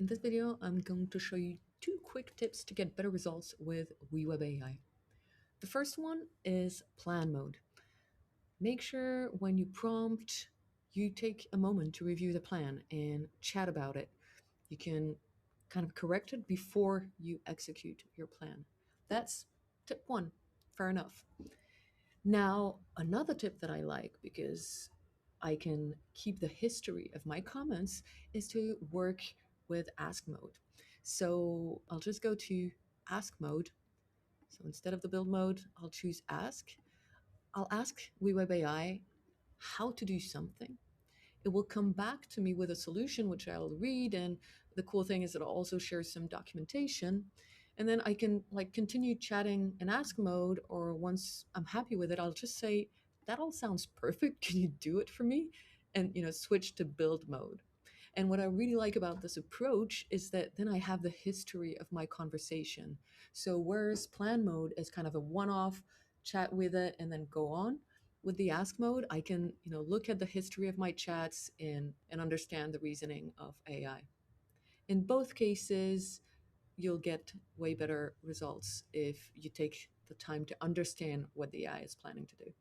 In this video, I'm going to show you 2 quick tips to get better results with WeWeb AI. The first one is plan mode. Make sure when you prompt, you take a moment to review the plan and chat about it. You can kind of correct it before you execute your plan. That's tip 1. Fair enough. Now, another tip that I like, because I can keep the history of my comments, is to work with ask mode. So I'll just go to ask mode. So instead of the build mode, I'll choose ask. I'll ask WeWeb AI how to do something. It will come back to me with a solution, which I'll read. And the cool thing is it also shares some documentation. And then I can continue chatting in ask mode, or once I'm happy with it, I'll just say, that all sounds perfect. Can you do it for me? And switch to build mode. And what I really like about this approach is that then I have the history of my conversation. So whereas plan mode is kind of a one-off, chat with it and then go on, with the ask mode, I can look at the history of my chats and understand the reasoning of AI. In both cases, you'll get way better results if you take the time to understand what the AI is planning to do.